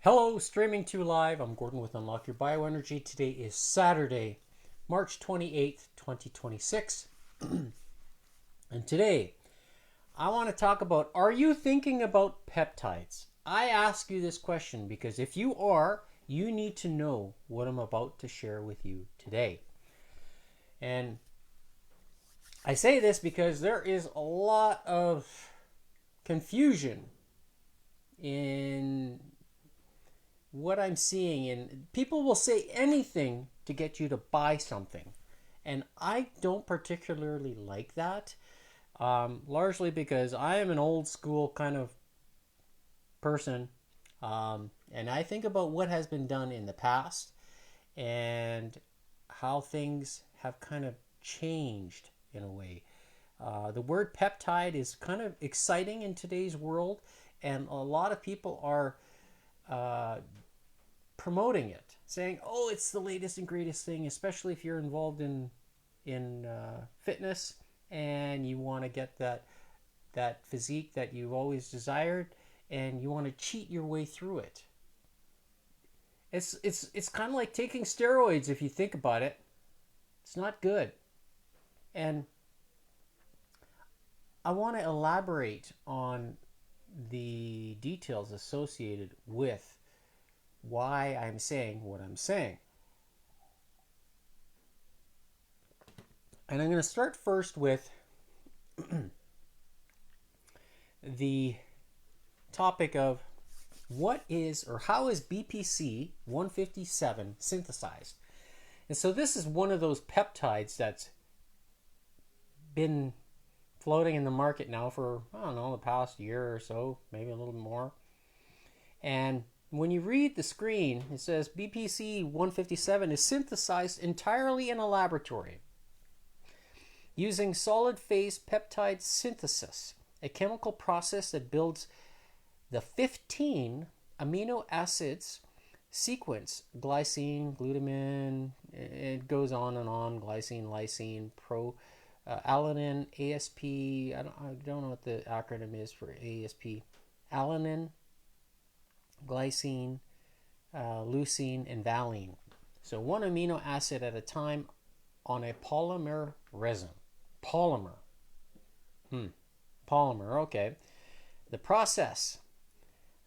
Hello, streaming to live. I'm Gordon with Unlock Your Bioenergy. Today is Saturday, March 28th, 2026. And today, I want to talk about, are you thinking about peptides? I ask you this question because if you are, you need to know what I'm about to share with you today. And I say this because there is a lot of confusion in what I'm seeing, and people will say anything to get you to buy something, and I don't particularly like that, largely because I am an old school kind of person, and I think about what has been done in the past and how things have kind of changed in a way. The word peptide is kind of exciting in today's world, and a lot of people are uh, promoting it, saying, "Oh, it's the latest and greatest thing," especially if you're involved in fitness and you want to get that physique that you've always desired, and you want to cheat your way through it. It's kind of like taking steroids if you think about it. It's not good, and I want to elaborate on the details associated with why I'm saying what I'm saying. And I'm going to start first with the topic of what is or how is BPC 157 synthesized. And so this is one of those peptides that's been floating in the market now for, I don't know, the past year or so, maybe a little more. And when you read the screen, it says BPC 157 is synthesized entirely in a laboratory using solid phase peptide synthesis, a chemical process that builds the 15 amino acids sequence: glycine, glutamine, it goes on and on, glycine, lysine, alanine, ASP. I don't know what the acronym is for ASP. Alanine, glycine, leucine, and valine. So one amino acid at a time on a polymer resin. Polymer. Polymer, okay. The process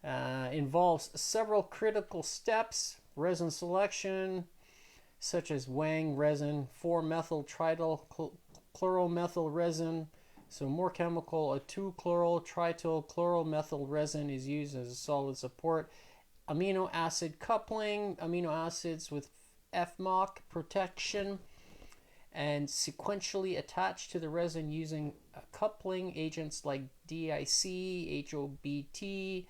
involves several critical steps: resin selection, such as Wang resin, 4-methyl chloromethyl resin. So more chemical, a 2-chloral trityl chloromethyl resin is used as a solid support. Amino acid coupling, amino acids with FMOC protection, and sequentially attached to the resin using coupling agents like DIC, HOBT,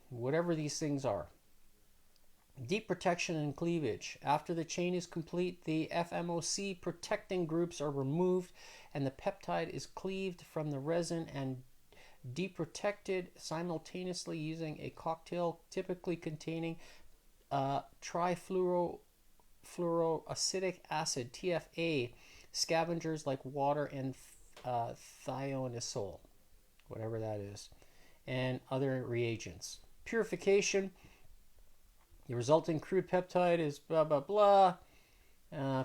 whatever these things are. Deep protection and cleavage. After the chain is complete, the FMOC protecting groups are removed and the peptide is cleaved from the resin and deprotected simultaneously using a cocktail typically containing trifluoroacetic acid, TFA, scavengers like water and thionisol, whatever that is, and other reagents. Purification. The resulting crude peptide is blah, blah, blah.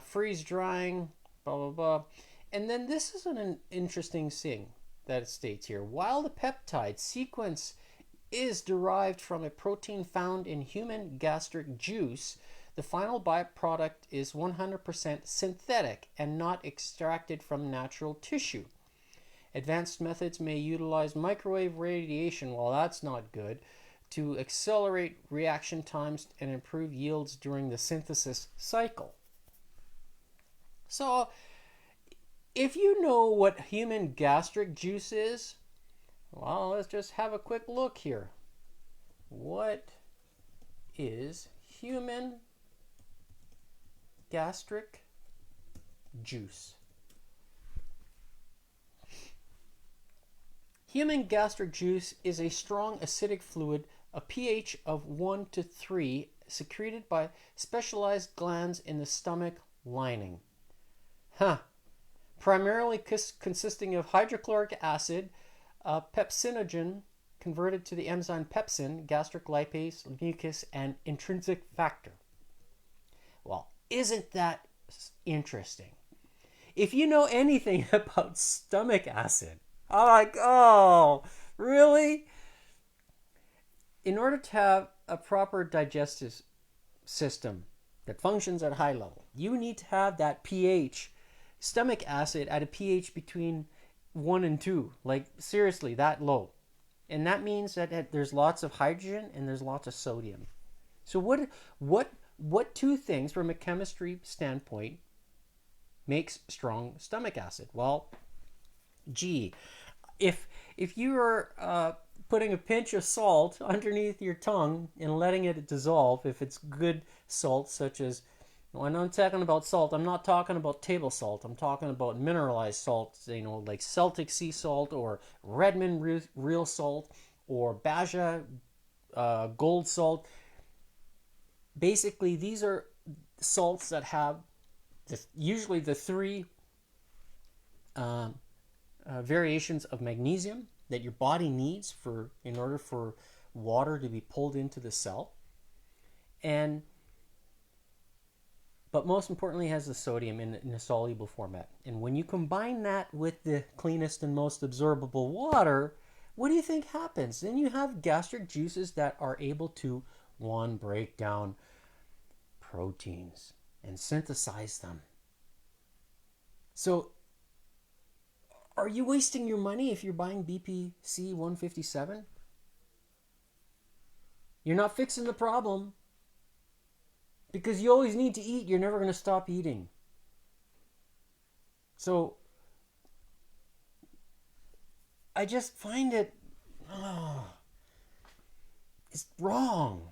Freeze drying, blah, blah, blah. And then this is an interesting thing that it states here. While the peptide sequence is derived from a protein found in human gastric juice, the final byproduct is 100% synthetic and not extracted from natural tissue. Advanced methods may utilize microwave radiation, well, that's not good, to accelerate reaction times and improve yields during the synthesis cycle. So, if you know what human gastric juice is, well, let's just have a quick look here. What is human gastric juice? Human gastric juice is a strong acidic fluid, a pH of 1 to 3, secreted by specialized glands in the stomach lining. Primarily consisting of hydrochloric acid, pepsinogen, converted to the enzyme pepsin, gastric lipase, mucus, and intrinsic factor. Well, isn't that interesting? If you know anything about stomach acid, I'm like, oh, really? In order to have a proper digestive system that functions at high level, you need to have that pH, stomach acid at a pH between 1 and 2, like seriously, that low. And that means that there's lots of hydrogen and there's lots of sodium. So what two things from a chemistry standpoint makes strong stomach acid? Well, gee, if you are putting a pinch of salt underneath your tongue and letting it dissolve, if it's good salt, such as, when I'm talking about salt, I'm not talking about table salt. I'm talking about mineralized salt, like Celtic sea salt or Redmond real salt or Baja gold salt. Basically, these are salts that have usually the three variations of magnesium that your body needs in order for water to be pulled into the cell, but most importantly has the sodium in a soluble format. And when you combine that with the cleanest and most absorbable water, what do you think happens? Then you have gastric juices that are able to, one, break down proteins and synthesize them. So are you wasting your money if you're buying BPC 157? You're not fixing the problem, because you always need to eat. You're never going to stop eating. So I just find it, it's wrong.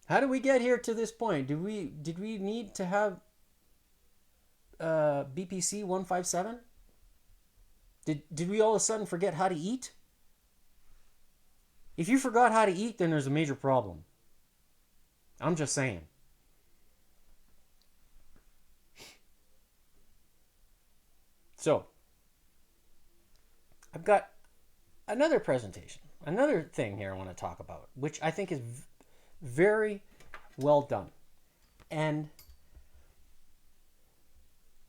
How did we get here to this point? Did we need to have BPC 157? Did we all of a sudden forget how to eat? If you forgot how to eat, then there's a major problem. I'm just saying. So, I've got another presentation, another thing here I want to talk about, which I think is very well done. And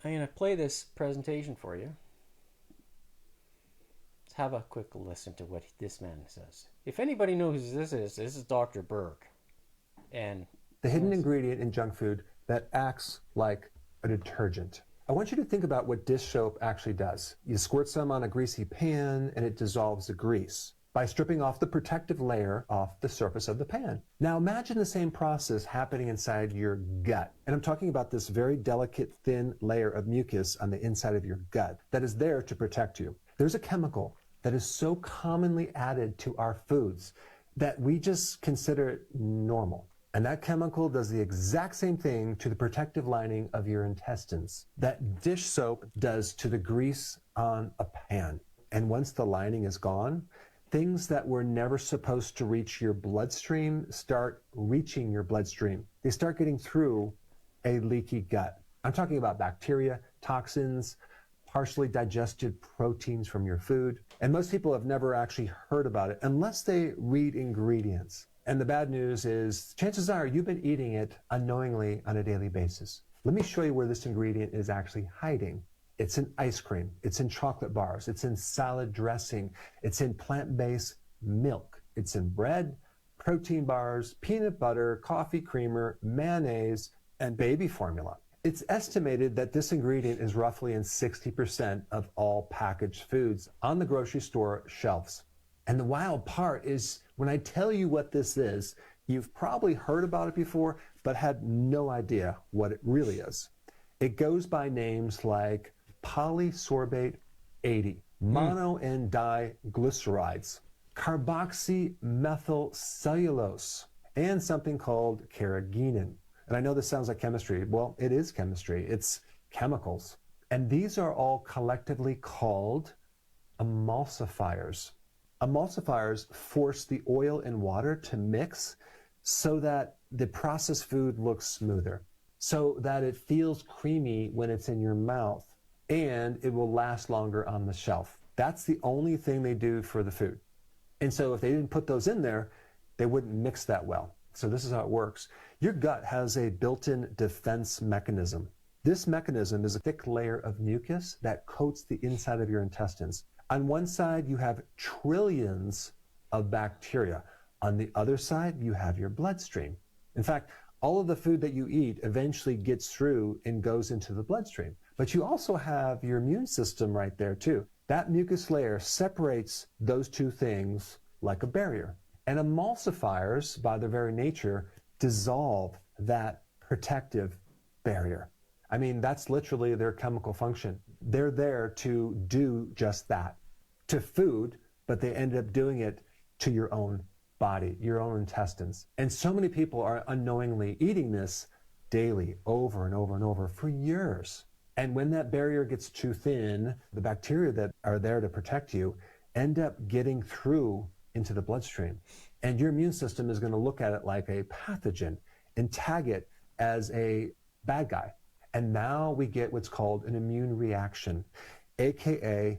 I'm going to play this presentation for you. Let's have a quick listen to what this man says. If anybody knows who this is Dr. Berg. And the hidden ingredient in junk food that acts like a detergent. I want you to think about what dish soap actually does. You squirt some on a greasy pan and it dissolves the grease by stripping off the protective layer off the surface of the pan. Now imagine the same process happening inside your gut. And I'm talking about this very delicate, thin layer of mucus on the inside of your gut that is there to protect you. There's a chemical that is so commonly added to our foods that we just consider it normal. And that chemical does the exact same thing to the protective lining of your intestines that dish soap does to the grease on a pan. And once the lining is gone, things that were never supposed to reach your bloodstream start reaching your bloodstream. They start getting through a leaky gut. I'm talking about bacteria, toxins, partially digested proteins from your food. And most people have never actually heard about it unless they read ingredients. And the bad news is, chances are you've been eating it unknowingly on a daily basis. Let me show you where this ingredient is actually hiding. It's in ice cream, it's in chocolate bars, it's in salad dressing, it's in plant-based milk, it's in bread, protein bars, peanut butter, coffee creamer, mayonnaise, and baby formula. It's estimated that this ingredient is roughly in 60% of all packaged foods on the grocery store shelves. And the wild part is, when I tell you what this is, you've probably heard about it before, but had no idea what it really is. It goes by names like polysorbate 80, mono and diglycerides, carboxymethyl cellulose, and something called carrageenan. And I know this sounds like chemistry. Well, it is chemistry. It's chemicals. And these are all collectively called emulsifiers. Emulsifiers force the oil and water to mix so that the processed food looks smoother, so that it feels creamy when it's in your mouth, and it will last longer on the shelf. That's the only thing they do for the food. And so if they didn't put those in there, they wouldn't mix that well. So this is how it works. Your gut has a built-in defense mechanism. This mechanism is a thick layer of mucus that coats the inside of your intestines. On one side, you have trillions of bacteria. On the other side, you have your bloodstream. In fact, all of the food that you eat eventually gets through and goes into the bloodstream. But you also have your immune system right there too. That mucus layer separates those two things like a barrier. And emulsifiers, by their very nature, dissolve that protective barrier. I mean, that's literally their chemical function. They're there to do just that to food, but they end up doing it to your own body, your own intestines. And so many people are unknowingly eating this daily, over and over and over for years. And when that barrier gets too thin, the bacteria that are there to protect you end up getting through into the bloodstream. And your immune system is going to look at it like a pathogen and tag it as a bad guy. And now we get what's called an immune reaction, aka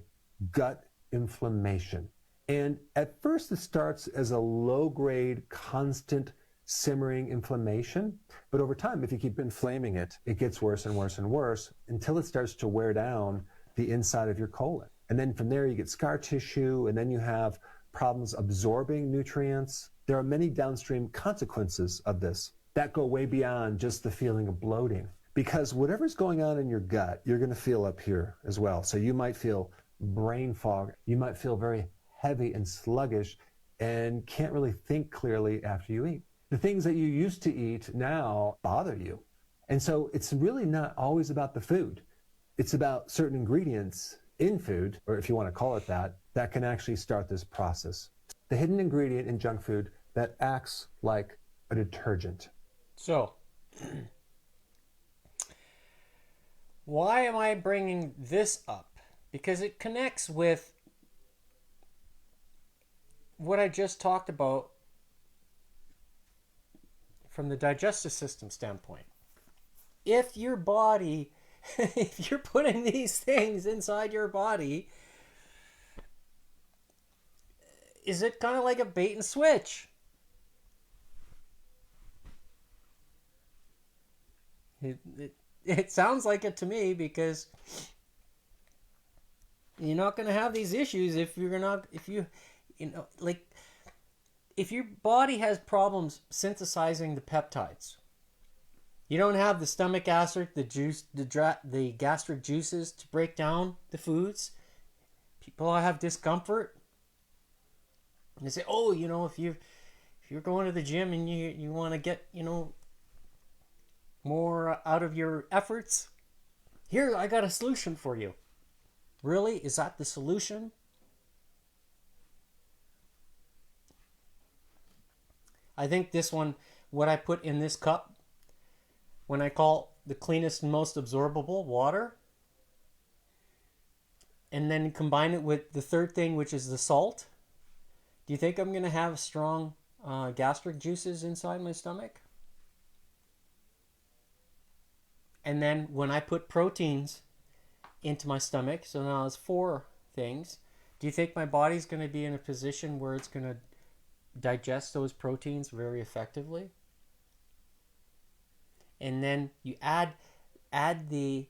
gut inflammation. And at first it starts as a low-grade, constant, simmering inflammation. But over time, if you keep inflaming it, it gets worse and worse and worse until it starts to wear down the inside of your colon. And then from there you get scar tissue, and then you have problems absorbing nutrients. There are many downstream consequences of this that go way beyond just the feeling of bloating. Because whatever's going on in your gut, you're going to feel up here as well. So you might feel brain fog. You might feel very heavy and sluggish and can't really think clearly after you eat. The things that you used to eat now bother you. And so it's really not always about the food. It's about certain ingredients in food, or if you want to call it that, that can actually start this process. The hidden ingredient in junk food that acts like a detergent. So, why am I bringing this up? Because it connects with what I just talked about from the digestive system standpoint. If your body, if you're putting these things inside your body, is it kind of like a bait and switch? It sounds like it to me, because you're not going to have these issues if you're not, if you know, like, if your body has problems synthesizing the peptides, you don't have the stomach acid, the gastric juices to break down the foods. People have discomfort. And they say, oh, you know, if you're going to the gym and you want to get, you know, more out of your efforts, here, I got a solution for you. Really? Is that the solution? I think this one, what I put in this cup, when I call the cleanest and most absorbable water, and then combine it with the third thing, which is the salt, do you think I'm going to have strong gastric juices inside my stomach? And then when I put proteins into my stomach, so now it's 4 things, do you think my body's going to be in a position where it's going to digest those proteins very effectively? And then you add the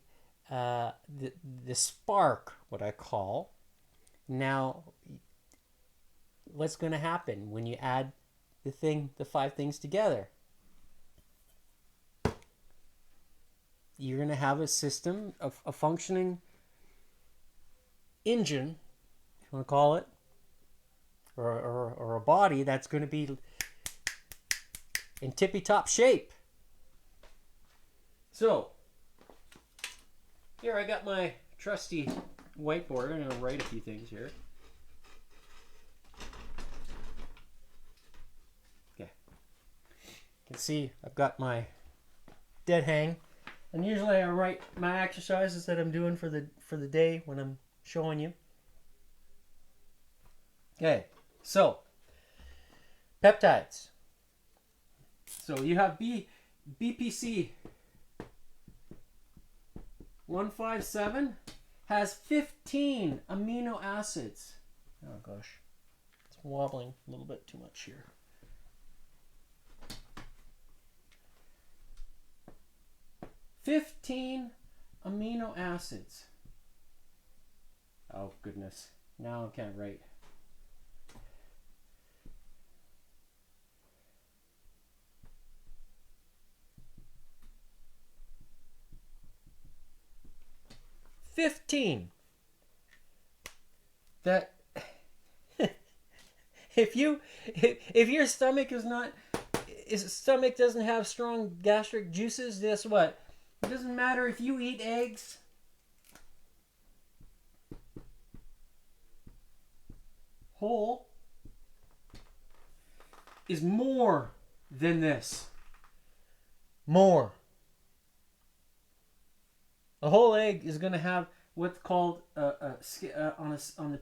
spark, what I call. Now, what's going to happen when you add the 5 things together? You're going to have a system, a functioning engine, if you want to call it, or a body that's going to be in tippy-top shape. So, here I got my trusty whiteboard. I'm going to write a few things here. Okay. You can see I've got my dead hang. And usually I write my exercises that I'm doing for the day when I'm showing you. Okay, so peptides. So you have BPC 157 has 15 amino acids. Oh gosh, it's wobbling a little bit too much here. 15 amino acids. Oh goodness, now I can't write. That if your stomach doesn't have strong gastric juices, guess what? It doesn't matter if you eat eggs. Whole is more than this. More. A whole egg is going to have what's called on the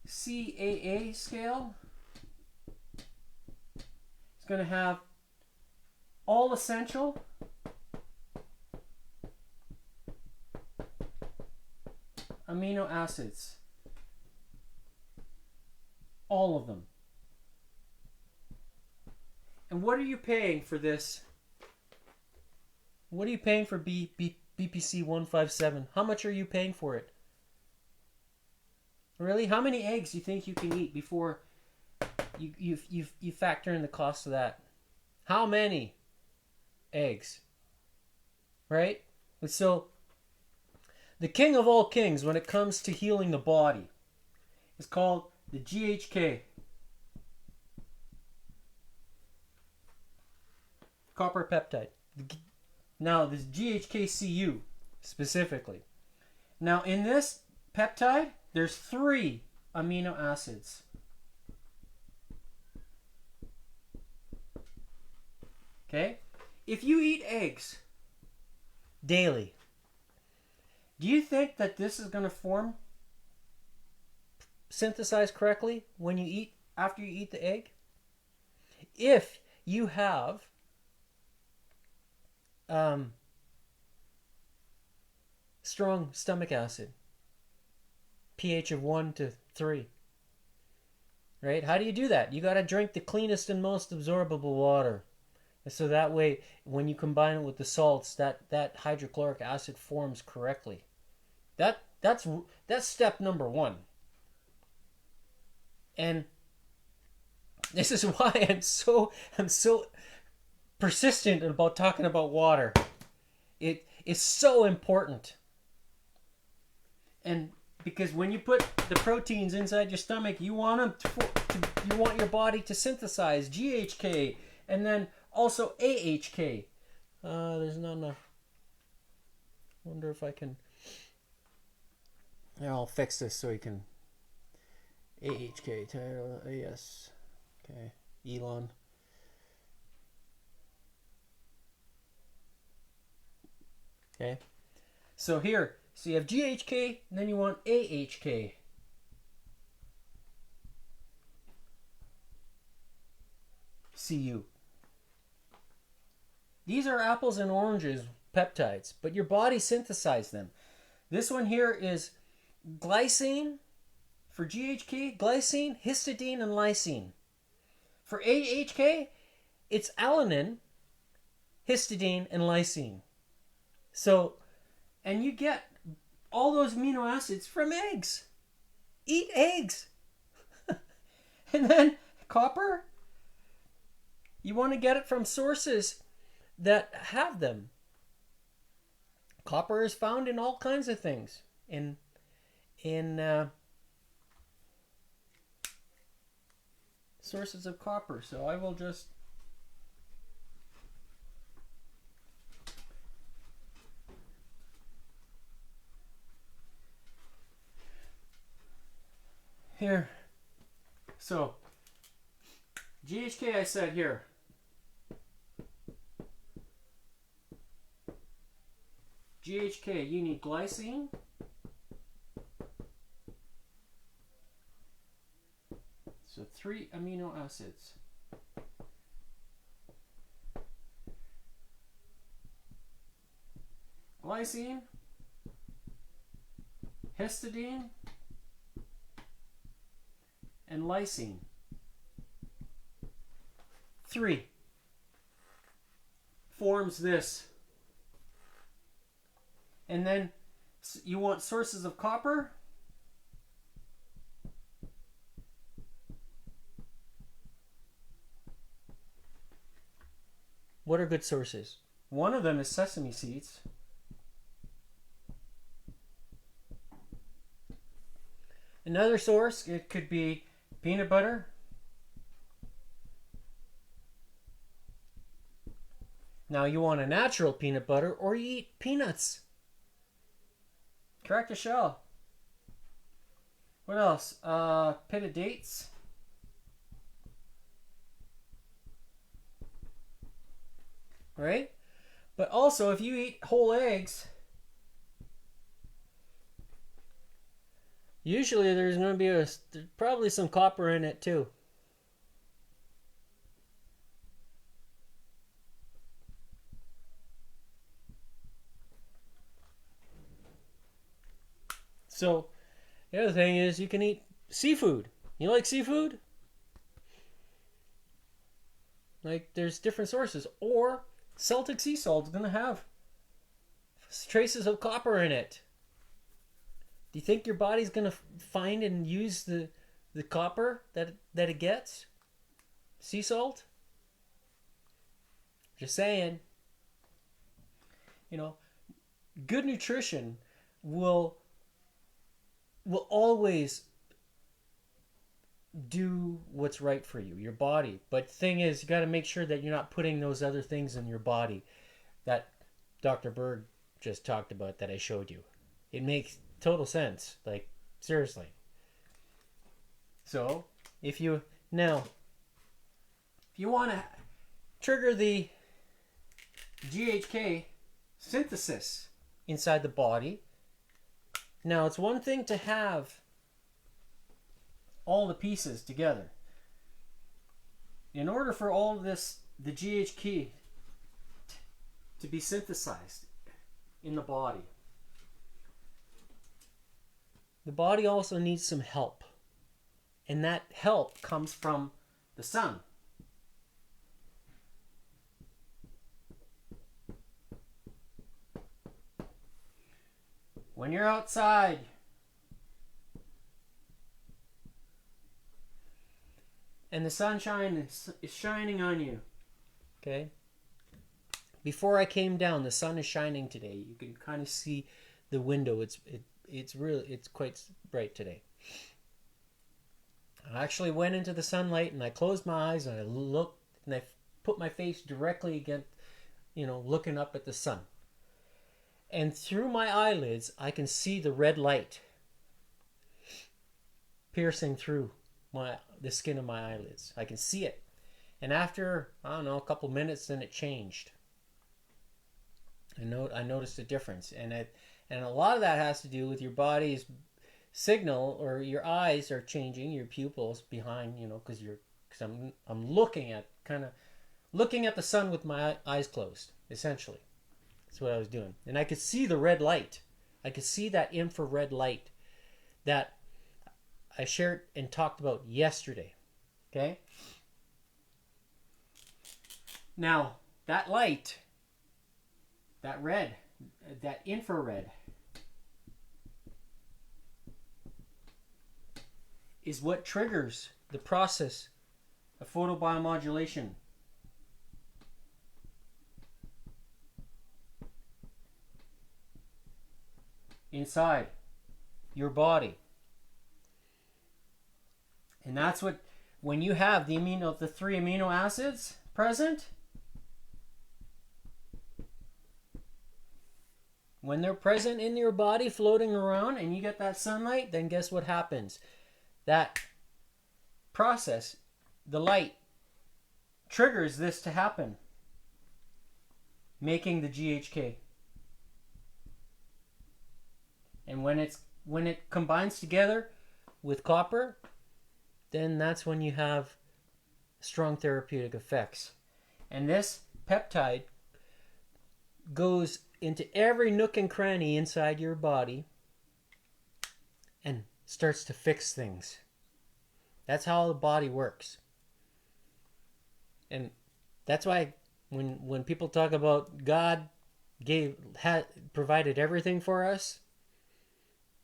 PDCAA scale. It's going to have all essential, amino acids. All of them. And what are you paying for this? What are you paying for BPC 157? How much are you paying for it? Really? How many eggs do you think you can eat before you factor in the cost of that? How many eggs? Right? And so, the king of all kings when it comes to healing the body is called the GHK. Copper peptide. Now, this GHKCU specifically. Now, in this peptide, there's 3 amino acids. Okay? If you eat eggs daily, do you think that this is going to synthesize correctly when you eat, after you eat the egg? If you have strong stomach acid, pH of 1 to 3, right? How do you do that? You got to drink the cleanest and most absorbable water. And so that way, when you combine it with the salts, that hydrochloric acid forms correctly. That's step number 1. And this is why I'm so persistent about talking about water. It is so important. And because when you put the proteins inside your stomach, you want you want your body to synthesize GHK and then also AHK. There's not enough. Wonder if I can. Yeah, I'll fix this so you can. AHK, yes. Okay, Elon. Okay, so here, so you have GHK, and then you want AHK. CU. These are apples and oranges peptides, but your body synthesizes them. This one here is glycine for GHK, glycine, histidine, and lysine. For AHK, it's alanine, histidine, and lysine. So, and you get all those amino acids from eggs. Eat eggs. And then copper, you want to get it from sources that have them. Copper is found in all kinds of things. In sources of copper. So I will just here. So GHK I said here. GHK, you need glycine, so 3 amino acids. Glycine, histidine, and lysine. 3 forms this. And then you want sources of copper. What are good sources? One of them is sesame seeds. Another source, it could be peanut butter. Now you want a natural peanut butter, or you eat peanuts. Crack the shell. What else? Pitted dates. Right? But also, if you eat whole eggs, usually there's going to be there's probably some copper in it too. So, the other thing is you can eat seafood. You like seafood? Like, there's different sources. Or Celtic sea salt is going to have traces of copper in it. Do you think your body's going to find and use the copper that it gets? Sea salt? Just saying. You know, good nutrition will always do what's right for you, your body. But the thing is, you got to make sure that you're not putting those other things in your body that Dr. Berg just talked about, that I showed you. It makes total sense. Like, seriously. So, if you want to trigger the GHK synthesis inside the body, now it's one thing to have all the pieces together. In order for all of this, the GHK to be synthesized in the body also needs some help. And that help comes from the sun. When you're outside, and the sunshine is shining on you, okay? Before I came down, the sun is shining today. You can kind of see the window. It's quite bright today. I actually went into the sunlight and I closed my eyes and I looked and I put my face directly against, looking up at the sun. And through my eyelids, I can see the red light piercing through the skin of my eyelids. I can see it. And after, a couple minutes, then it changed. I noticed a difference. And a lot of that has to do with your body's signal, or your eyes are changing, your pupils behind, because I'm looking at the sun with my eyes closed, essentially. That's what I was doing. And I could see the red light. I could see that infrared light that I shared and talked about yesterday. Okay? Now, that light, that red, that infrared, is what triggers the process of photobiomodulation. Inside your body. And that's what, when you have the 3 amino acids present, when they're present in your body floating around and you get that sunlight, then guess what happens? That process, the light, triggers this to happen, making the GHK. And when it combines together with copper, then that's when you have strong therapeutic effects. And this peptide goes into every nook and cranny inside your body and starts to fix things. That's how the body works. And that's why when people talk about God provided everything for us,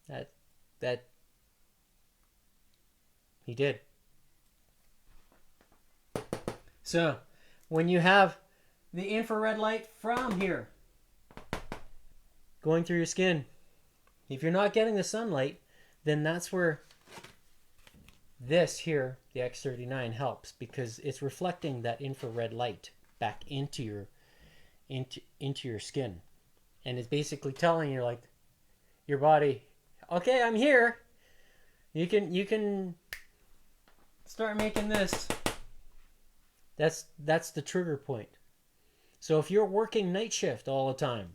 that he did. So when you have the infrared light from here going through your skin, if you're not getting the sunlight, then that's where this here, the X39, helps, because it's reflecting that infrared light back into your skin, and it's basically telling you, like, your body, okay, I'm here. You can start making this. That's the trigger point. So if you're working night shift all the time,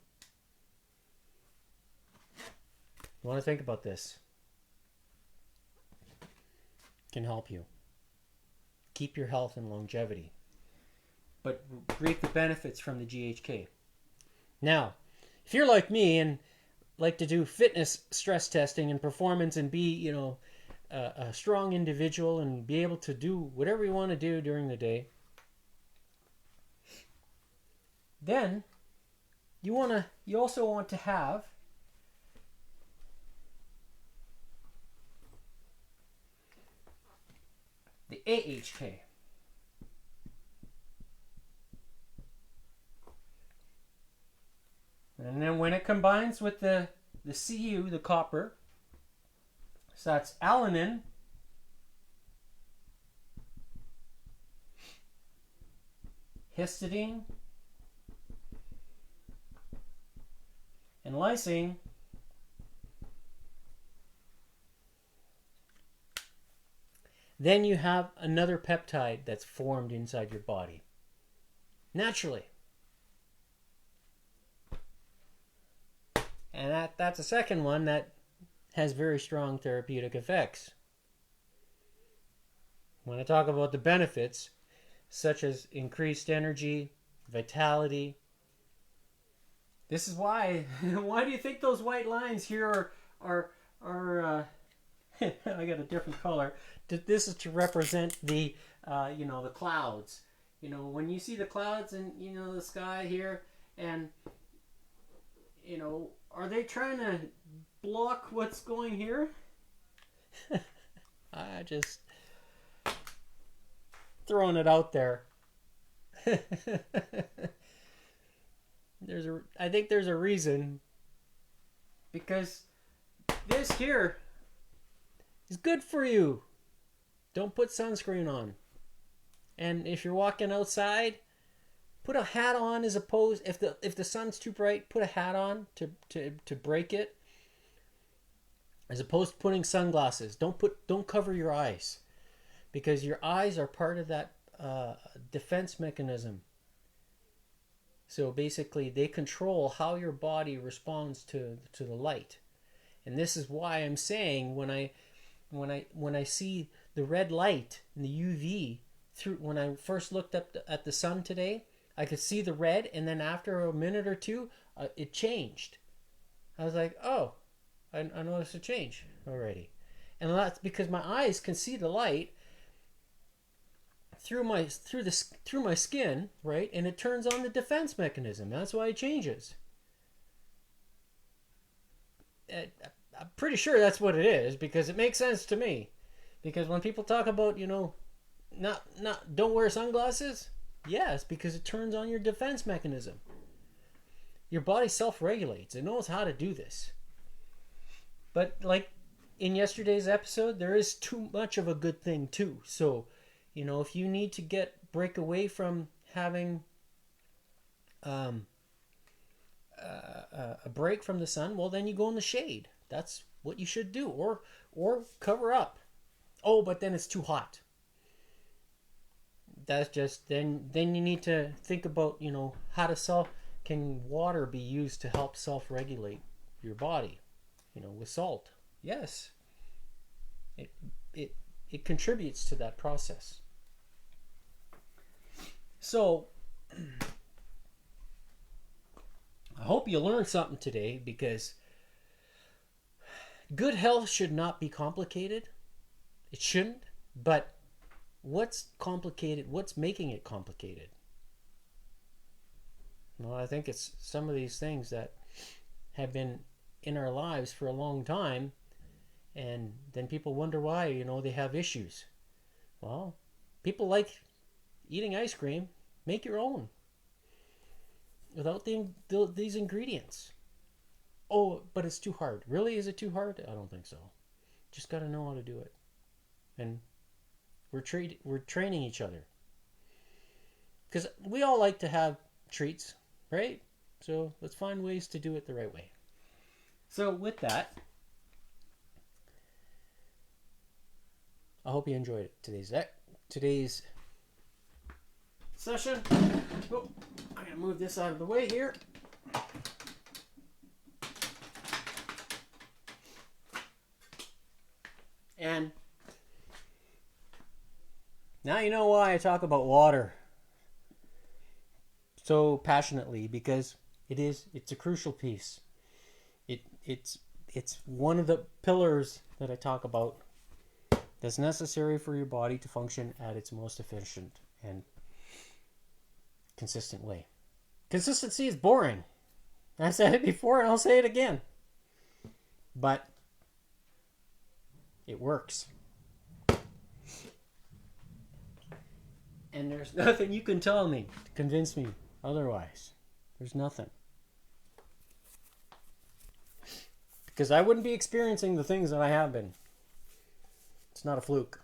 you want to think about this. It can help you keep your health and longevity, but reap the benefits from the GHK. Now, if you're like me and like to do fitness stress testing and performance and be, a strong individual and be able to do whatever you want to do during the day, then you also want to have the AHK. And then when it combines with the Cu, the copper, so that's alanine, histidine, and lysine, then you have another peptide that's formed inside your body naturally. And that's a second one that has very strong therapeutic effects. When I talk about the benefits, such as increased energy, vitality, this is why. Why do you think those white lines here are I got a different color. This is to represent the the clouds. When you see the clouds and the sky here, and are they trying to block what's going here? I just throwing it out there. I think there's a reason, because this here is good for you. Don't put sunscreen on. And if you're walking outside, put a hat on, as opposed, if the sun's too bright, put a hat on to break it, as opposed to putting sunglasses. Don't cover your eyes, because your eyes are part of that defense mechanism. So basically, they control how your body responds to the light. And this is why I'm saying, when I see the red light and the UV through, when I first looked up at the sun today, I could see the red, and then after a minute or two, it changed. I was like, oh, I noticed a change already. And that's because my eyes can see the light through my skin, right? And it turns on the defense mechanism. That's why it changes. I'm pretty sure that's what it is, because it makes sense to me. Because when people talk about, don't wear sunglasses, yes, because it turns on your defense mechanism. Your body self-regulates. It knows how to do this. But like in yesterday's episode, there is too much of a good thing too. So, if you need to break away from having a break from the sun, well, then you go in the shade. That's what you should do, or cover up. Oh, but then it's too hot. That's just then you need to think about can water be used to help self-regulate your body, with salt. Yes, it contributes to that process. So I hope you learned something today, because Good health should not be complicated. It shouldn't. But what's complicated? What's making it complicated? Well, I think it's some of these things that have been in our lives for a long time, and then people wonder why, they have issues. Well, people like eating ice cream. Make your own without these ingredients. Oh, but it's too hard. Really? Is it too hard? I don't think so. Just got to know how to do it. And we're training each other. Because we all like to have treats, right? So let's find ways to do it the right way. So with that, I hope you enjoyed it. Today's session. Oh, I'm going to move this out of the way here. And now you know why I talk about water so passionately, because it's a crucial piece. It's one of the pillars that I talk about that's necessary for your body to function at its most efficient and consistent way. Consistency is boring. I said it before and I'll say it again. But it works. And there's nothing you can tell me to convince me otherwise. There's nothing. Because I wouldn't be experiencing the things that I have been. It's not a fluke.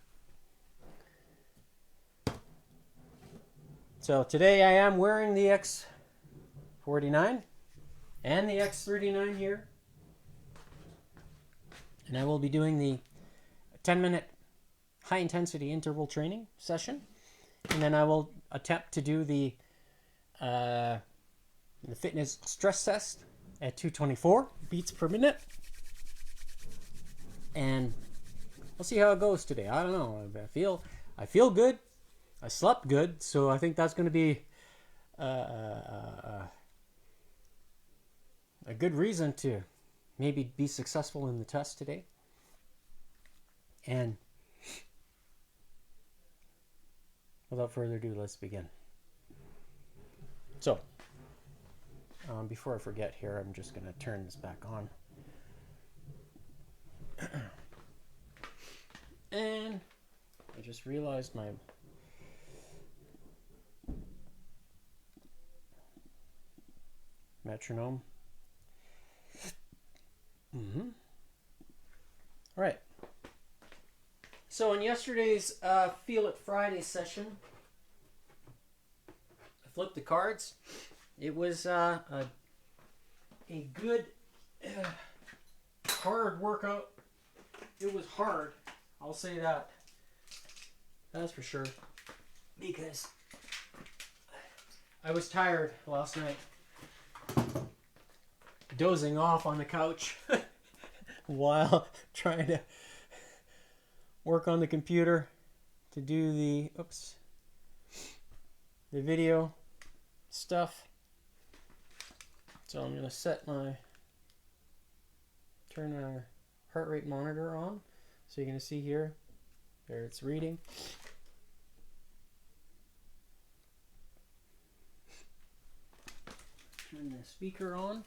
So today I am wearing the X49 and the X39 here. And I will be doing the 10-minute high-intensity interval training session. And then I will attempt to do the fitness stress test at 224 beats per minute. And we'll see how it goes today. I don't know. I feel good. I slept good, so I think that's going to be a good reason to maybe be successful in the test today. And without further ado, let's begin. So, before I forget here, I'm just going to turn this back on. And I just realized my metronome. All right. So in yesterday's Feel It Friday session, I flipped the cards. It was a good hard workout. It was hard. I'll say that. That's for sure. Because I was tired last night. Dozing off on the couch while trying to work on the computer to do the video stuff. So I'm going to turn our heart rate monitor on. So you're going to see here, there it's reading. Turn the speaker on.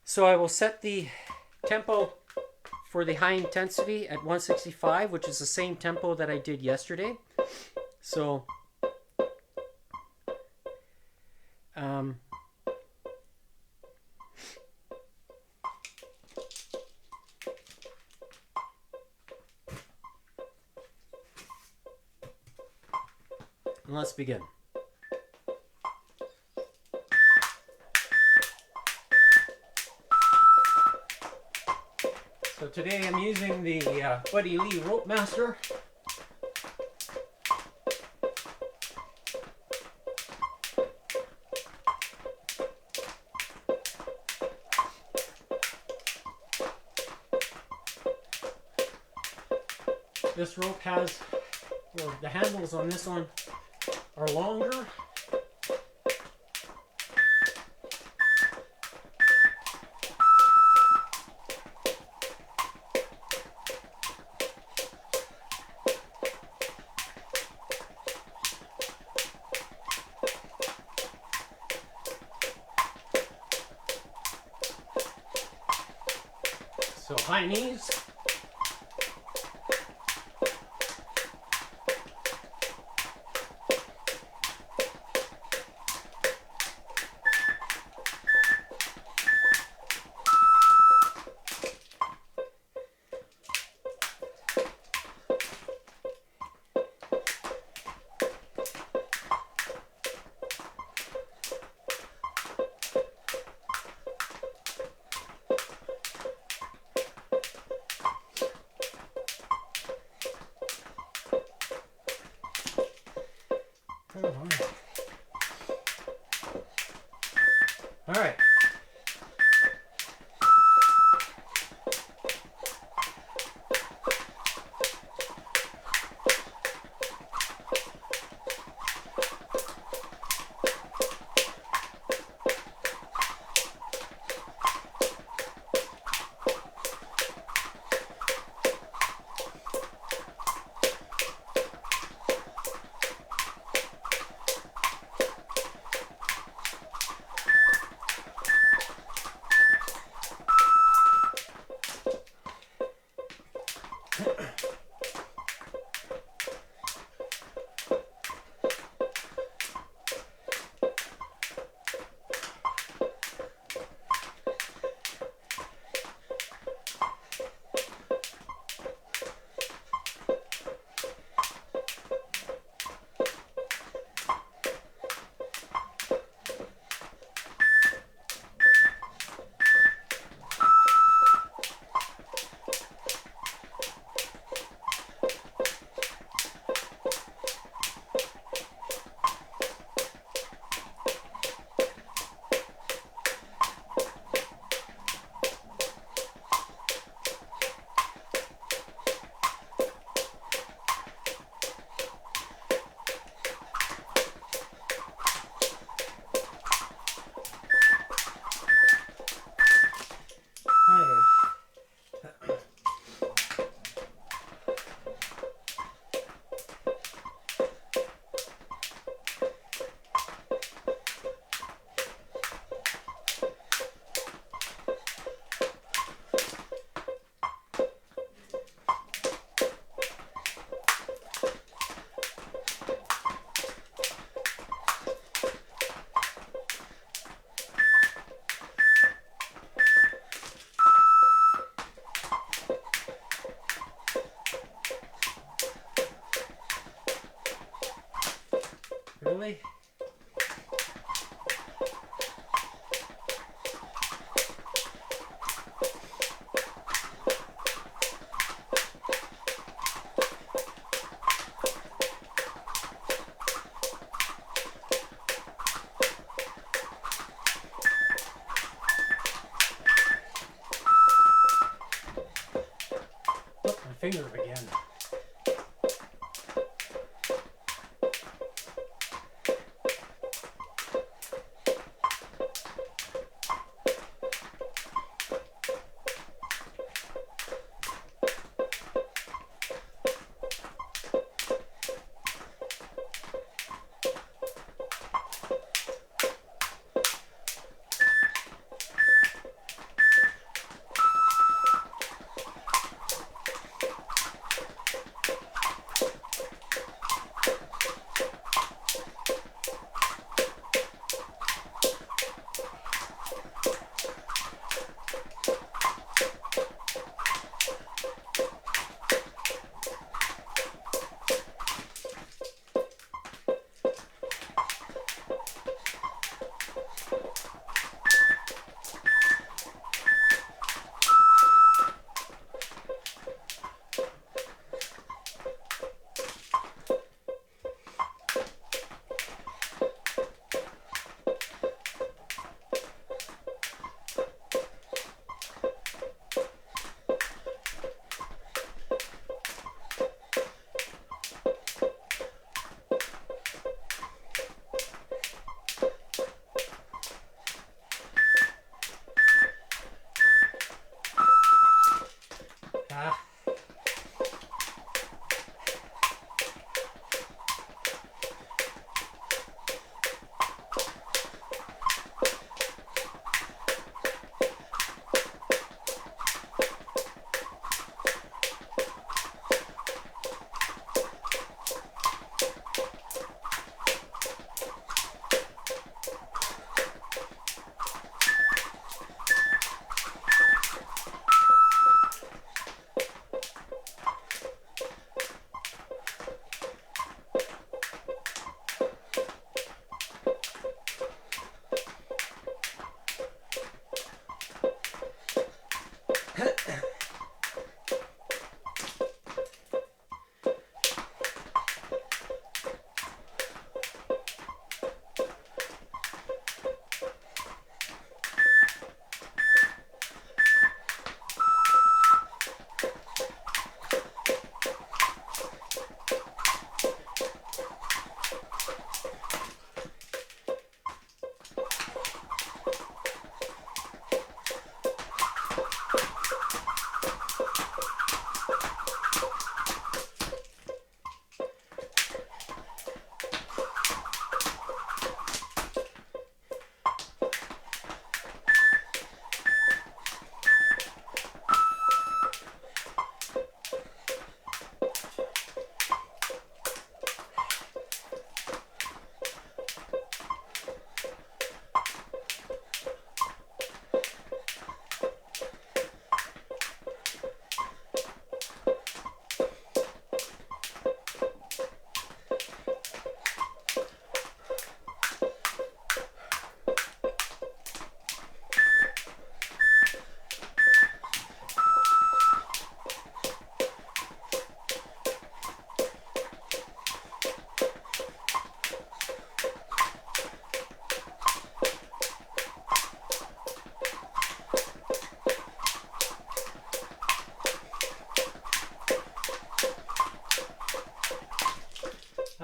So I will set the tempo for the high intensity at 165, which is the same tempo that I did yesterday. So let's begin. So today I'm using the Buddy Lee Rope Master. This rope has, or the handles on this one are longer. So high knees. All right. Really? Flip my finger again.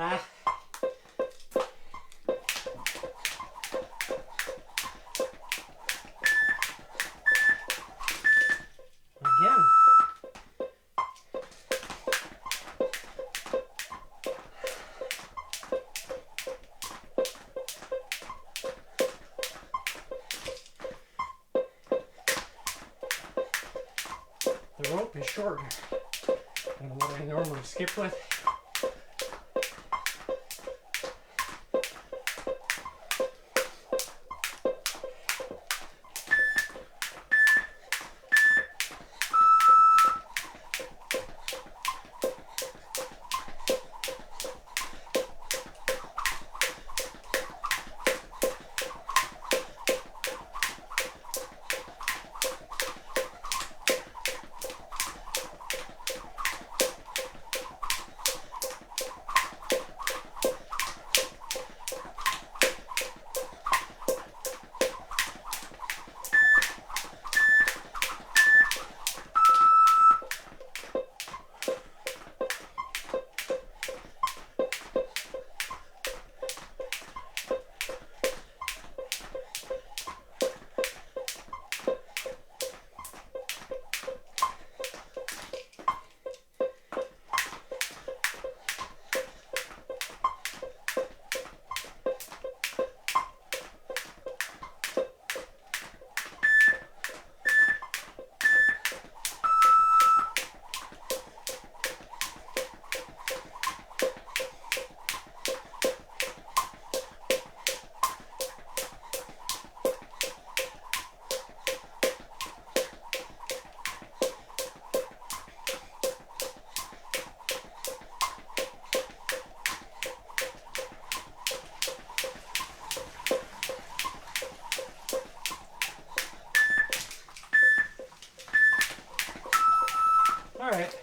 Ah. Again. The rope is shorter than what I normally skip with. All right.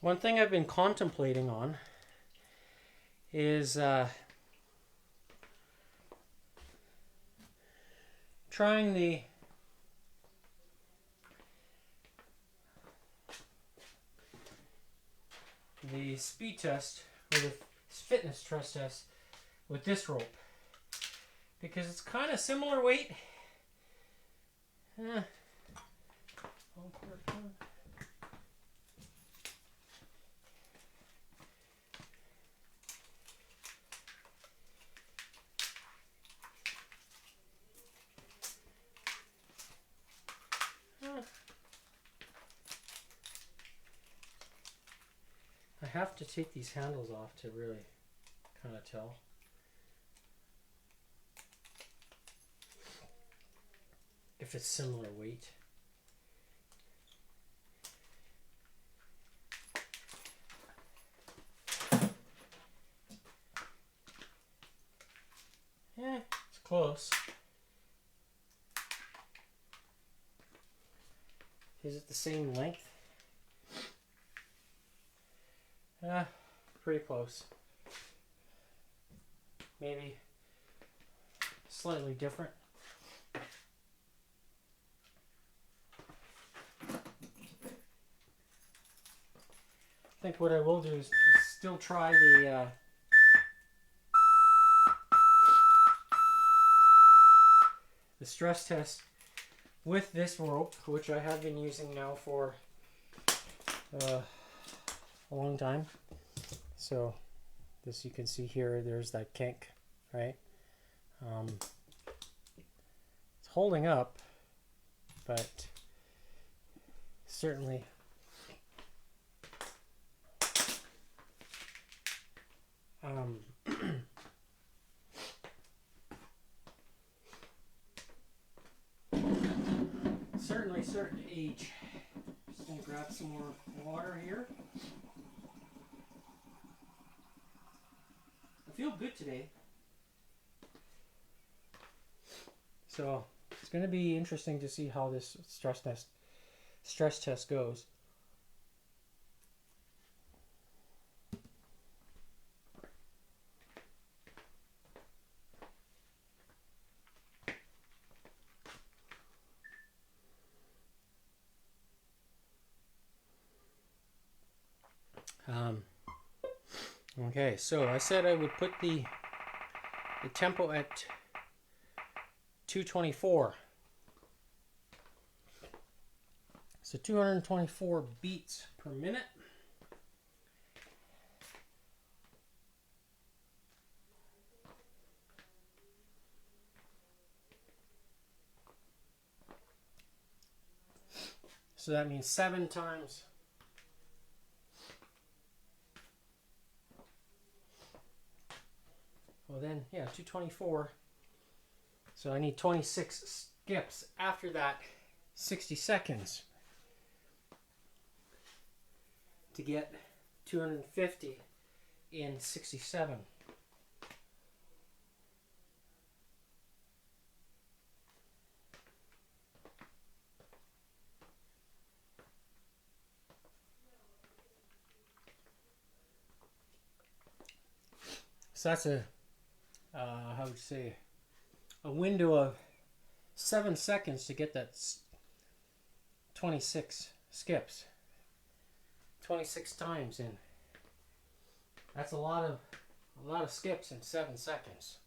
One thing I've been contemplating on is trying the speed test or the fitness trust test with this rope, because it's kind of similar weight. I have to take these handles off to really kind of tell. If it's similar weight. Yeah, it's close. Is it the same length? Yeah, pretty close. Maybe slightly different. I think what I will do is still try the stress test with this rope, which I have been using now for a long time. So this, you can see here, there's that kink, right? It's holding up, but certainly certainly starting to age. Just gonna grab some more water here. I feel good today. So it's going to be interesting to see how this stress test goes. Okay, so I said I would put the tempo at 224. So 224 beats per minute. So that means 7 times. Well then, yeah, 224. So I need 26 skips after that, 60 seconds to get 250 in 67. So that's a, how would you say, a window of 7 seconds to get that 26 skips. 26 times in. That's a lot of skips in 7 seconds.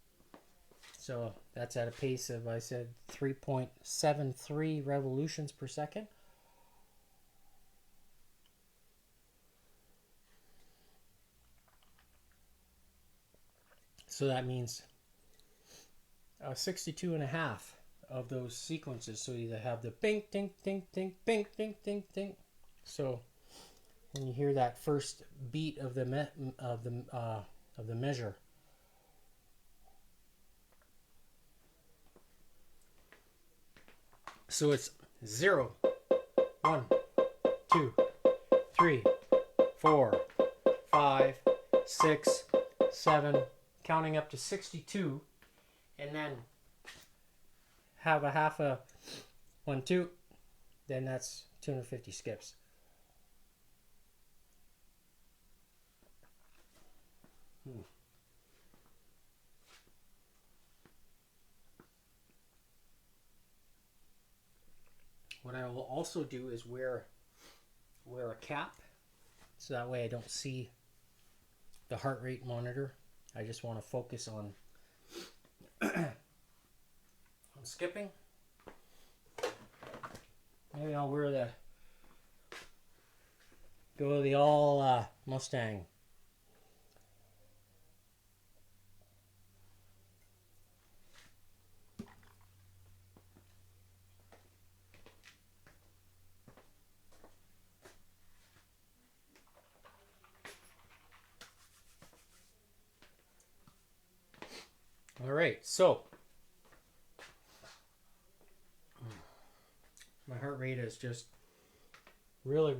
So that's at a pace of, I said, 3.73 revolutions per second. So that means 62 and a half of those sequences. So you have the bing, ding, ding, ding, bing, ding, ding, ding. So when you hear that first beat of the measure, so it's 0, 1, 2, 3, 4, 5, 6, 7, counting up to 62, and then have a half a 1, 2, then that's 250 skips. What I will also do is wear a cap, so that way I don't see the heart rate monitor. I just want to focus on on skipping. Maybe I'll wear go the all Mustang. All right, so my heart rate has just really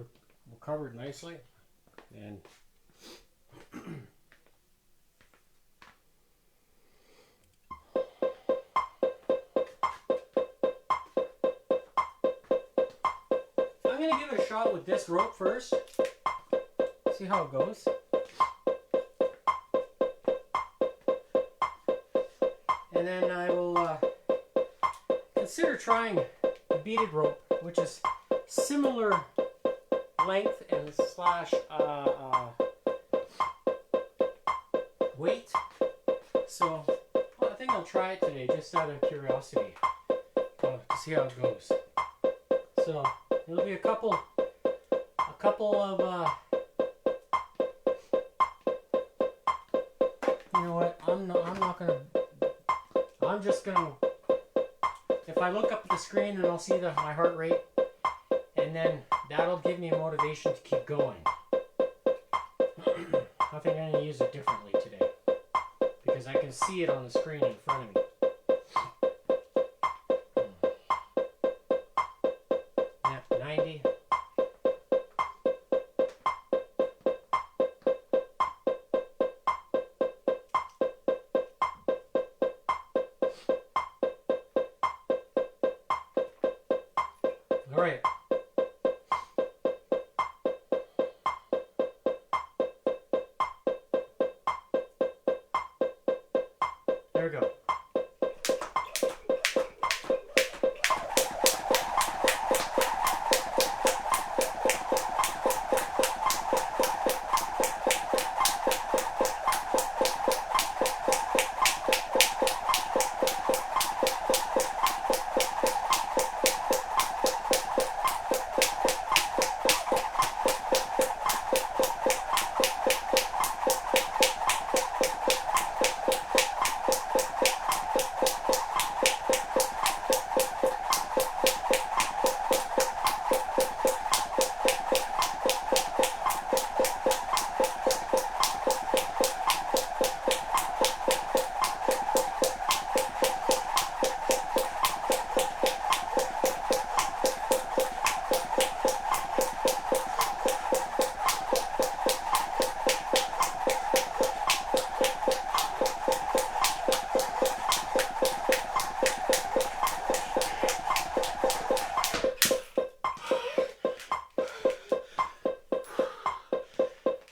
recovered nicely, and I'm gonna give it a shot with this rope first, see how it goes. And then I will consider trying the beaded rope, which is similar length and slash weight. So I think I'll try it today just out of curiosity to see how it goes. So it'll be a couple of you know what, I'm just gonna, if I look up at the screen and I'll see my heart rate, and then that'll give me a motivation to keep going. I think I'm gonna use it differently today because I can see it on the screen in front of me. Yep, 90. All right. There we go.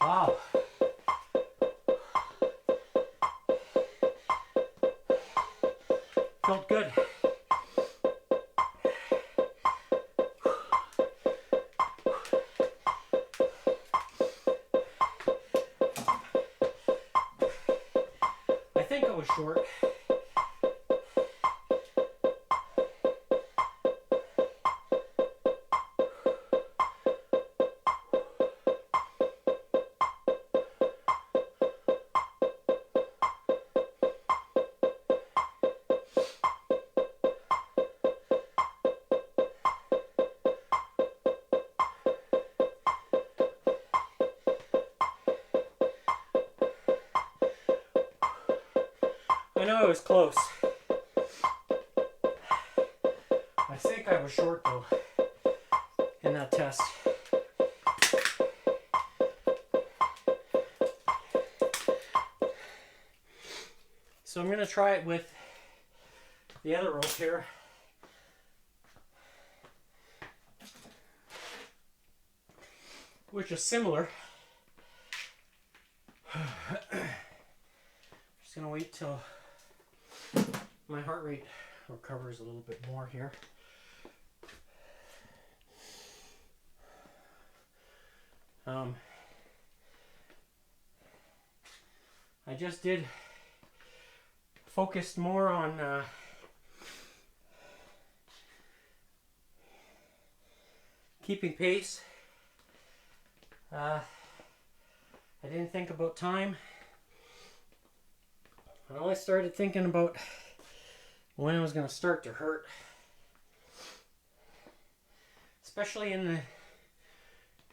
Wow. Felt good. I think I was short. I know I was close. I think I was short though in that test. So I'm going to try it with the other rope here. Which is similar. Just going to wait till my heart rate recovers a little bit more here. I just focused more on keeping pace. I didn't think about time. I only started thinking about when it was going to start to hurt. Especially in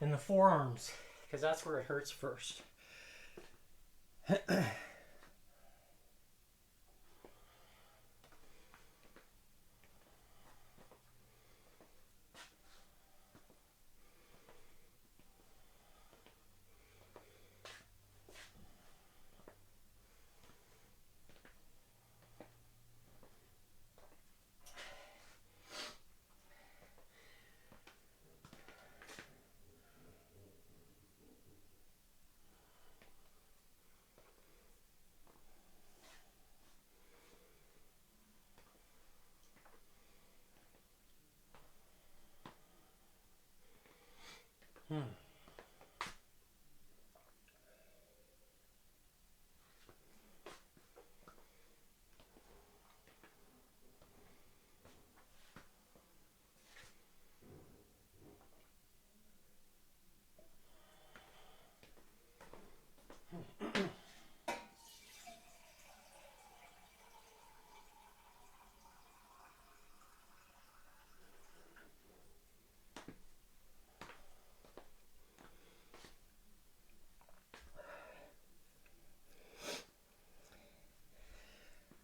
the forearms, because that's where it hurts first.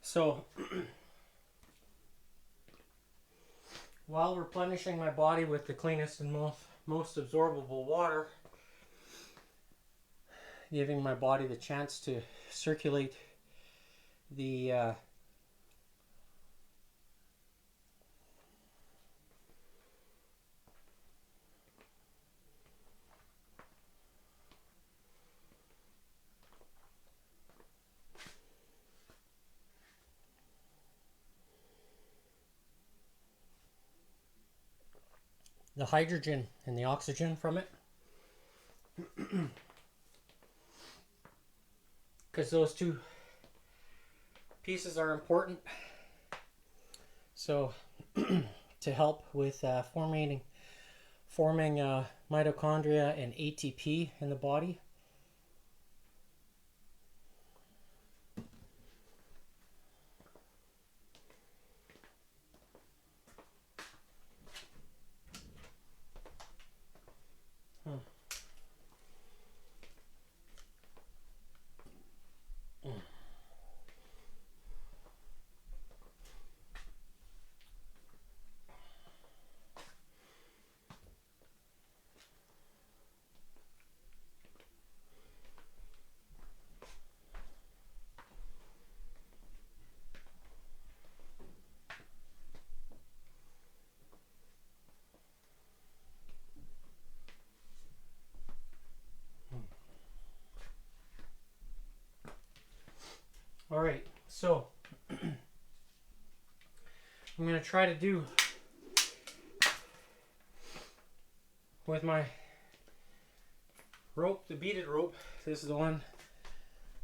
So, while replenishing my body with the cleanest and most absorbable water, giving my body the chance to circulate the the hydrogen and the oxygen from it. Because those two pieces are important. So to help with forming mitochondria and ATP in the body. All right, so I'm going to try to do with my rope, the beaded rope. This is the one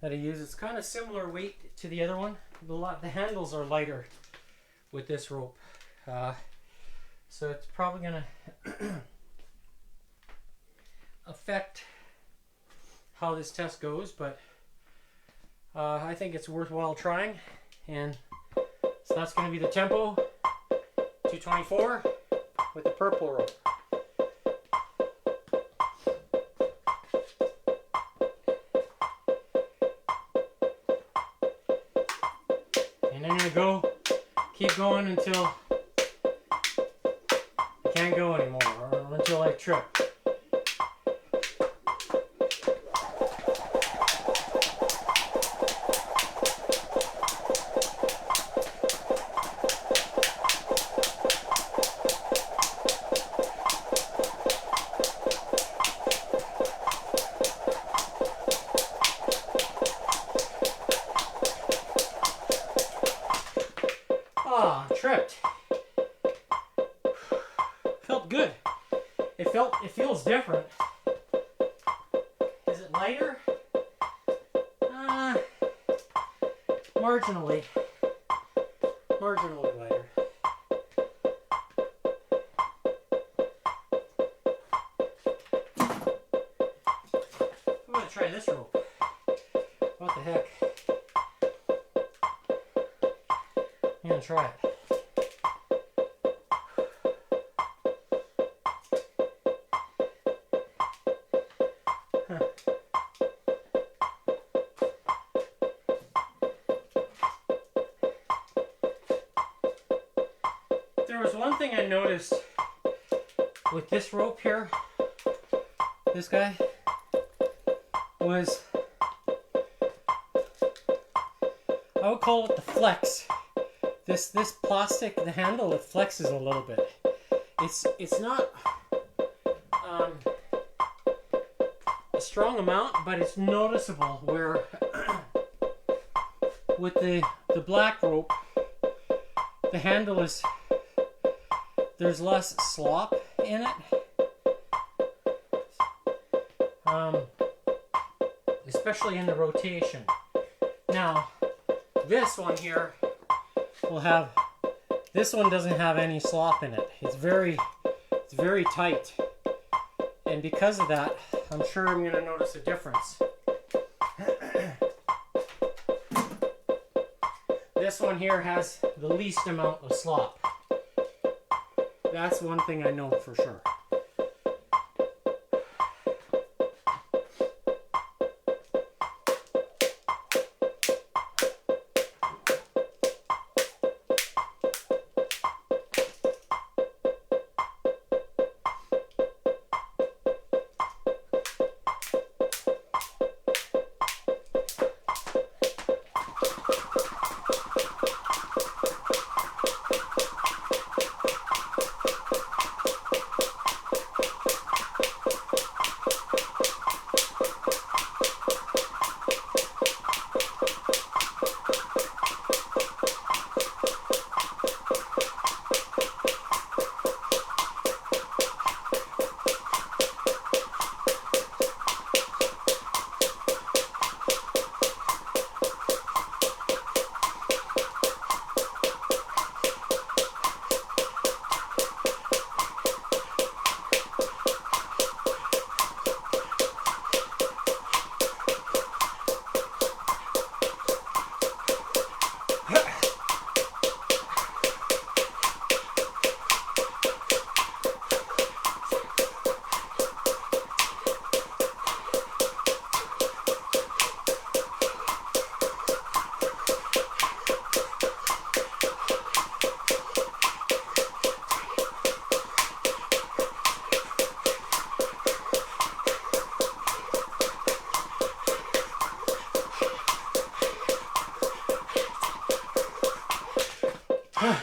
that I use. It's kind of similar weight to the other one. The handles are lighter with this rope. So it's probably going to affect how this test goes, but I think it's worthwhile trying. And so that's going to be the tempo 224 with the purple rope. And I'm going to keep going until I can't go anymore, or until I trip. Tripped. Felt good. It feels different. Is it lighter? Marginally lighter. I'm gonna try this rope. What the heck? I'm gonna try it. There was one thing I noticed with this rope here, this guy, was, I would call it the flex. This plastic, the handle, it flexes a little bit. It's not a strong amount, but it's noticeable where with the black rope, the handle is, there's less slop in it, especially in the rotation. Now, this one here will have, this one doesn't have any slop in it. It's very tight, and because of that, I'm sure I'm going to notice a difference. This one here has the least amount of slop. That's one thing I know for sure. Wow.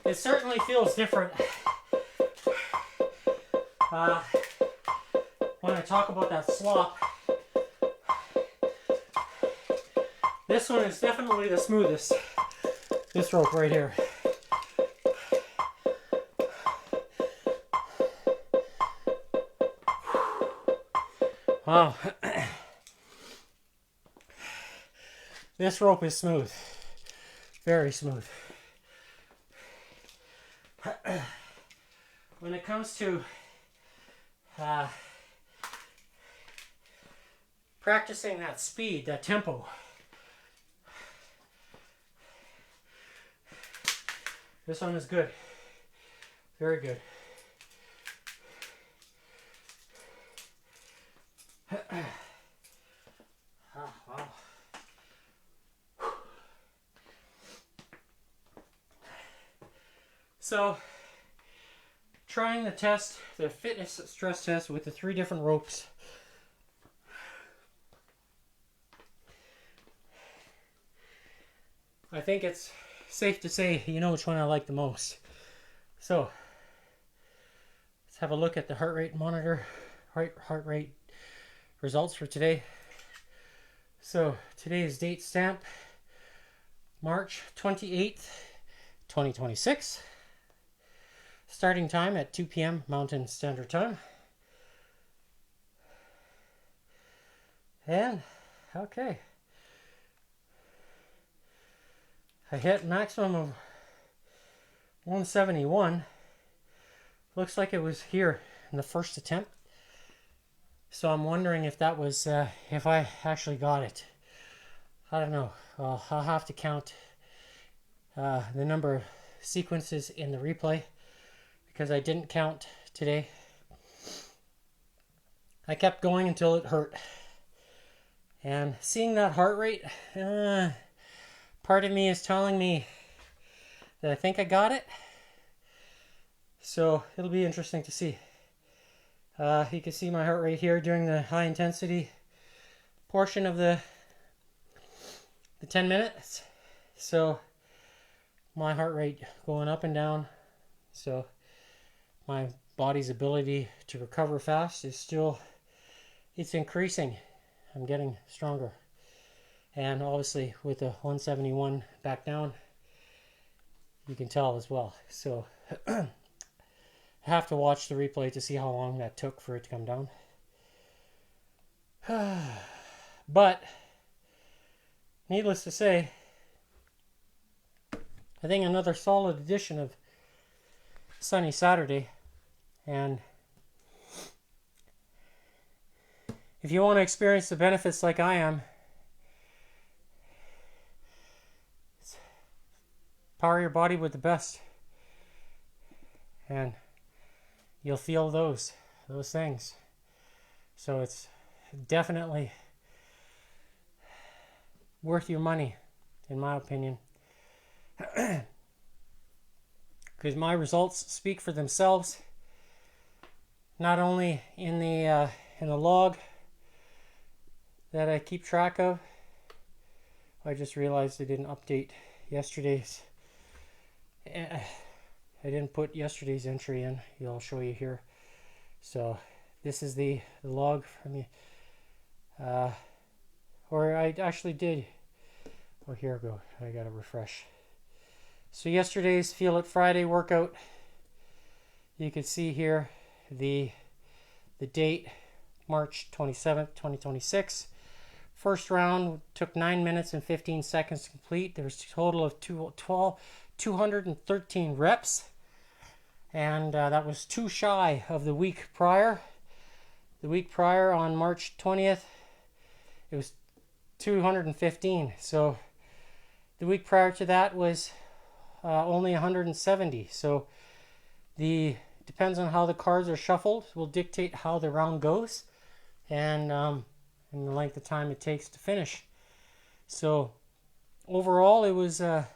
It certainly feels different when I talk about that slop. This one is definitely the smoothest. This rope right here. Wow. This rope is smooth. Very smooth. When it comes to practicing that speed, that tempo, this one is good. Very good. Wow. So, trying the test, the fitness stress test with the 3 different ropes. I think it's safe to say you know which one I like the most. So, let's have a look at the heart rate monitor, heart rate results for today. So, today's date stamp, March 28th, 2026. Starting time at 2 p.m. Mountain Standard Time. And, okay. I hit maximum of 171. Looks like it was here in the first attempt. So I'm wondering if that was, if I actually got it. I don't know. I'll have to count the number of sequences in the replay because I didn't count today. I kept going until it hurt. And seeing that heart rate, part of me is telling me that I think I got it. So it'll be interesting to see. You can see my heart rate here during the high intensity portion of the 10 minutes. So my heart rate going up and down. So my body's ability to recover fast is still, it's increasing. I'm getting stronger. And obviously with the 171 back down, you can tell as well. So I have to watch the replay to see how long that took for it to come down. But needless to say, I think another solid edition of Sunny Saturday. And if you want to experience the benefits like I am, power your body with the best, and you'll feel those things. So it's definitely worth your money, in my opinion, because my results speak for themselves. Not only in the log that I keep track of. I just realized I didn't update yesterday's. I didn't put yesterday's entry in. I'll show you here. So this is the log from the, or I actually did. Oh, here we go. I gotta refresh. So yesterday's Feel It Friday workout. You can see here the date, March 27th, 2026. First round took 9 minutes and 15 seconds to complete. There was a total of 213 reps. And that was too shy of the week prior. The week prior on March 20th, it was 215. So the week prior to that was only 170. So depends on how the cards are shuffled will dictate how the round goes. and the length of time it takes to finish. So overall, it was a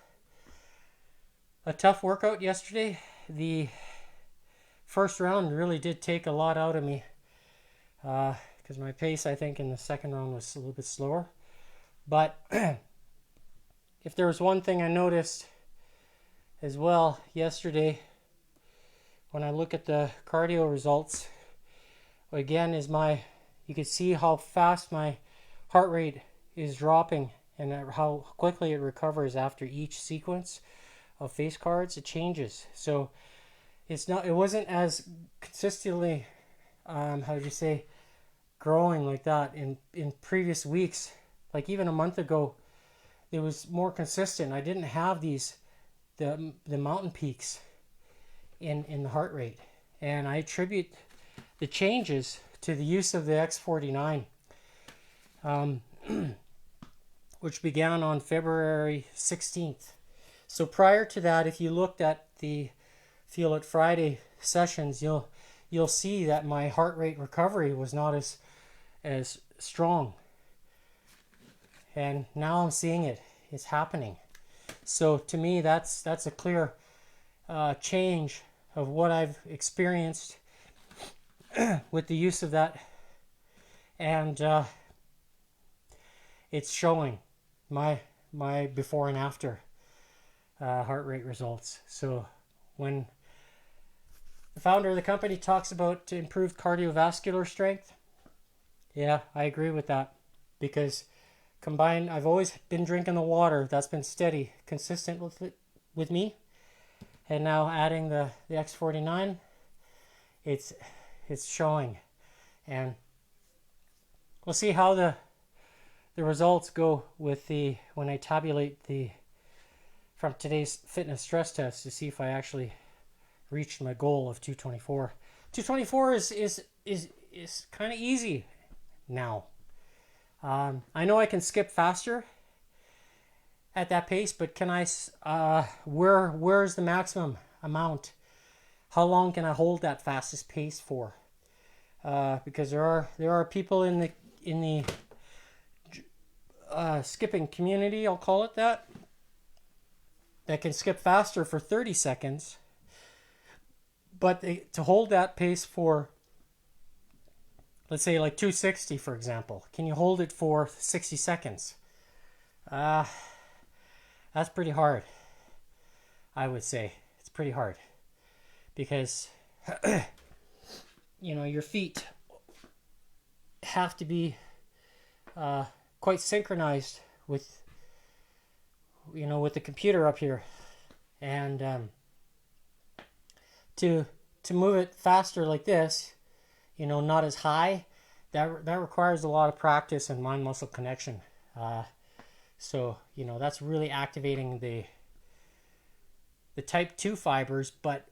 tough workout yesterday. The first round really did take a lot out of me, because my pace, I think, in the second round was a little bit slower. But if there was one thing I noticed as well yesterday, when I look at the cardio results, again, you can see how fast my heart rate is dropping and how quickly it recovers after each sequence of face cards. It changes. So it wasn't as consistently, growing like that in previous weeks. Like even a month ago, it was more consistent. I didn't have the mountain peaks in the heart rate, and I attribute the changes to the use of the X49, which began on February 16th. So prior to that, if you looked at the Feel It Friday sessions, you'll see that my heart rate recovery was not as strong. And now I'm seeing it. It's happening. So to me, that's a clear change of what I've experienced with the use of that, and it's showing my before and after heart rate results. So when the founder of the company talks about improved cardiovascular strength, yeah, I agree with that, because combined, I've always been drinking the water. That's been steady, consistent with me. And now adding the X49, it's showing. And we'll see how the results go with when I tabulate from today's fitness stress test to see if I actually reached my goal of 224. 224 is kind of easy now. I know I can skip faster at that pace, but can I? Where's the maximum amount? How long can I hold that fastest pace for? Because there are people in the skipping community, I'll call it that can skip faster for 30 seconds, but to hold that pace for, let's say, like 260, for example, can you hold it for 60 seconds? That's pretty hard. I would say it's pretty hard, because your feet have to be quite synchronized with the computer up here, and to move it faster like this, not as high, that requires a lot of practice and mind muscle connection. So that's really activating the type 2 fibers, but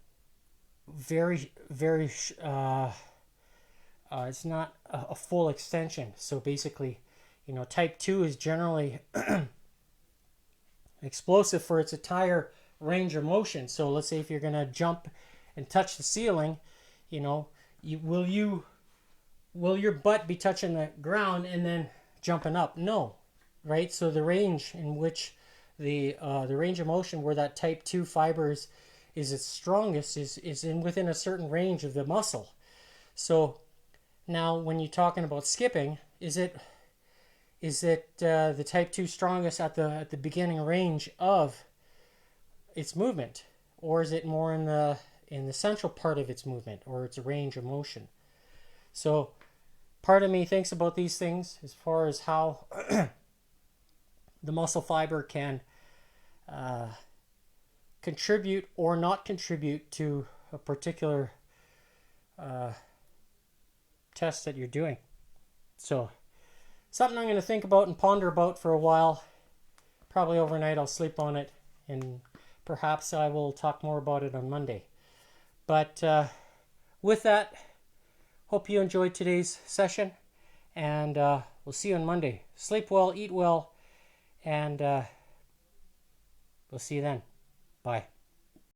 very, very it's not a full extension. So basically, type 2 is generally explosive for its entire range of motion. So let's say if you're going to jump and touch the ceiling, will your butt be touching the ground and then jumping up? No, right? So the range in which the range of motion where that type 2 fibers is its strongest is within a certain range of the muscle. So now when you're talking about skipping, is it the type 2 strongest at the beginning range of its movement, or is it more in the central part of its movement or its range of motion? So part of me thinks about these things as far as how the muscle fiber can contribute or not contribute to a particular test that you're doing. So something I'm going to think about and ponder about for a while. Probably overnight I'll sleep on it, and perhaps I will talk more about it on Monday. But with that, hope you enjoyed today's session, and we'll see you on Monday. Sleep well, eat well, and we'll see you then. Bye.